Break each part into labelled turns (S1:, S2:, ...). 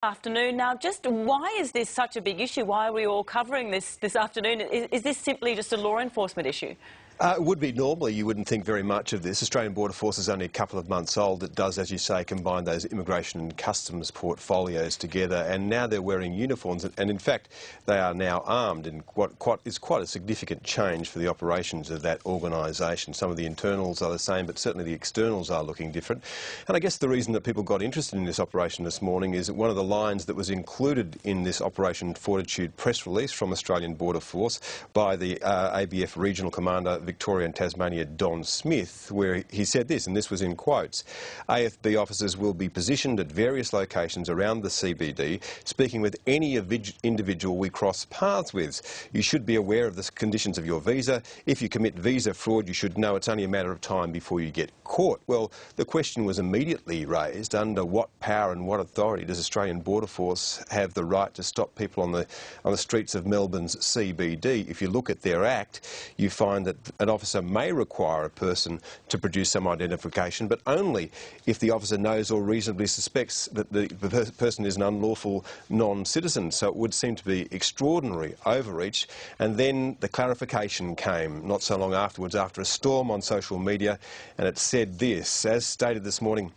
S1: Afternoon. Now, just why is this such a big issue? Why are we all covering this afternoon? Is this simply just a law enforcement issue?
S2: It would be. Normally you wouldn't think very much of this. Australian Border Force is only a couple of months old. It does, as you say, combine those immigration and customs portfolios together, and now they're wearing uniforms, and in fact they are now armed in what is quite a significant change for the operations of that organisation. Some of the internals are the same, but certainly the externals are looking different. And I guess the reason that people got interested in this operation this morning is that one of the lines that was included in this Operation Fortitude press release from Australian Border Force by the ABF Regional Commander Victoria and Tasmania, Don Smith, where he said this, and this was in quotes: AFB officers will be positioned at various locations around the CBD, speaking with any individual we cross paths with. You should be aware of the conditions of your visa. If you commit visa fraud, you should know it's only a matter of time before you get caught. Well, the question was immediately raised: under what power and what authority does Australian Border Force have the right to stop people on the streets of Melbourne's CBD? If you look at their act, you find that an officer may require a person to produce some identification, but only if the officer knows or reasonably suspects that the person is an unlawful non-citizen. So it would seem to be extraordinary overreach. And then the clarification came not so long afterwards, after a storm on social media, and it said this: as stated this morning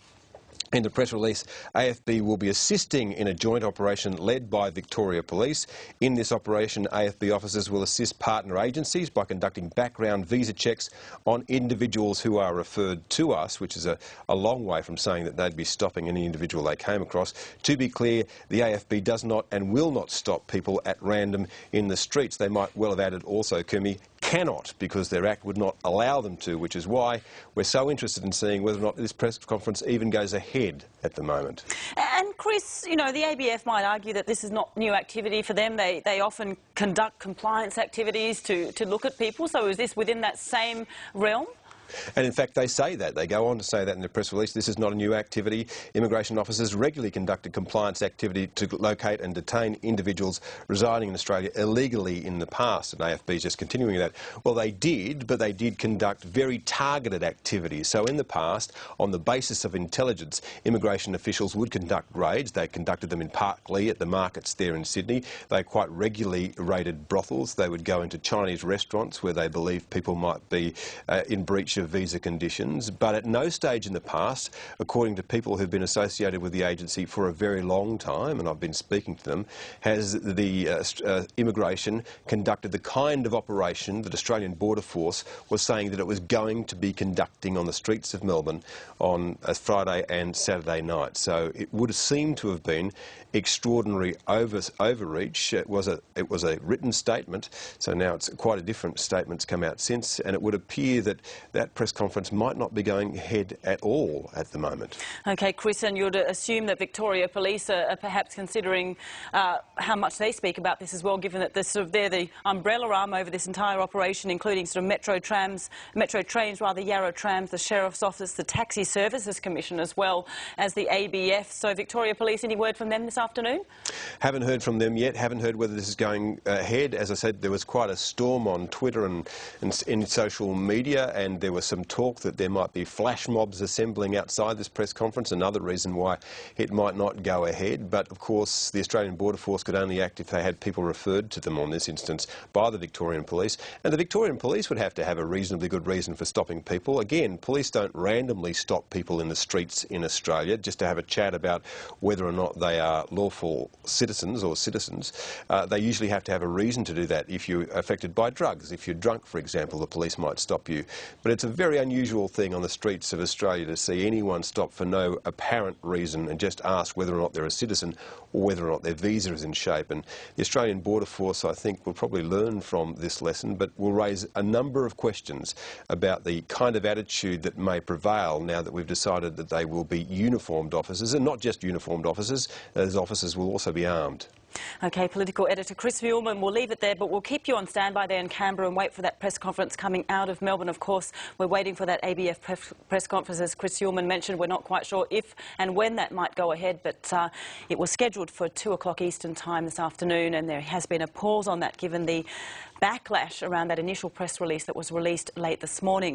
S2: in the press release, AFB will be assisting in a joint operation led by Victoria Police. In this operation, AFB officers will assist partner agencies by conducting background visa checks on individuals who are referred to us, which is a long way from saying that they'd be stopping any individual they came across. To be clear, the AFB does not and will not stop people at random in the streets. They might well have added also, Kumi, cannot, because their act would not allow them to, which is why we're so interested in seeing whether or not this press conference even goes ahead at the moment.
S1: And Chris, you know, the ABF might argue that this is not new activity for them. They often conduct compliance activities to look at people. So is this within that same realm?
S2: And in fact, they say that. They go on to say that in the press release. This is not a new activity. Immigration officers regularly conducted compliance activity to locate and detain individuals residing in Australia illegally in the past. And AFB is just continuing that. Well, they did, but they did conduct very targeted activities. So in the past, on the basis of intelligence, immigration officials would conduct raids. They conducted them in Parklea at the markets there in Sydney. They quite regularly raided brothels. They would go into Chinese restaurants where they believed people might be in breach of visa conditions, but at no stage in the past, according to people who've been associated with the agency for a very long time, and I've been speaking to them, has the immigration conducted the kind of operation that Australian Border Force was saying that it was going to be conducting on the streets of Melbourne on a Friday and Saturday night. So it would seem to have been extraordinary overreach. It was a written statement, so now it's quite a different statement's come out since, and it would appear that that press conference might not be going ahead at all at the moment. OK,
S1: Chris, and you'd assume that Victoria Police are perhaps considering how much they speak about this as well, given that they're the umbrella arm over this entire operation, including sort of metro trains, Yarra trams, the Sheriff's Office, the Taxi Services Commission, as well as the ABF. So Victoria Police, any word from them this afternoon?
S2: Haven't heard from them yet. Haven't heard whether this is going ahead. As I said, there was quite a storm on Twitter and in social media, and there was some talk that there might be flash mobs assembling outside this press conference, another reason why it might not go ahead. But of course the Australian Border Force could only act if they had people referred to them on this instance by the Victorian Police, and the Victorian Police would have to have a reasonably good reason for stopping people. Again, police don't randomly stop people in the streets in Australia just to have a chat about whether or not they are lawful citizens or citizens. They usually have to have a reason to do that. If you're affected by drugs, if you're drunk, for example, the police might stop you. But it's a very unusual thing on the streets of Australia to see anyone stop for no apparent reason and just ask whether or not they're a citizen or whether or not their visa is in shape. And the Australian Border Force, I think, will probably learn from this lesson, but will raise a number of questions about the kind of attitude that may prevail now that we've decided that they will be uniformed officers, and not just uniformed officers, those officers will also be armed.
S1: OK, political editor Chris Uhlmann, we'll leave it there, but we'll keep you on standby there in Canberra and wait for that press conference coming out of Melbourne. Of course, we're waiting for that ABF press conference. As Chris Uhlmann mentioned, we're not quite sure if and when that might go ahead, but it was scheduled for 2 o'clock Eastern time this afternoon, and there has been a pause on that given the backlash around that initial press release that was released late this morning.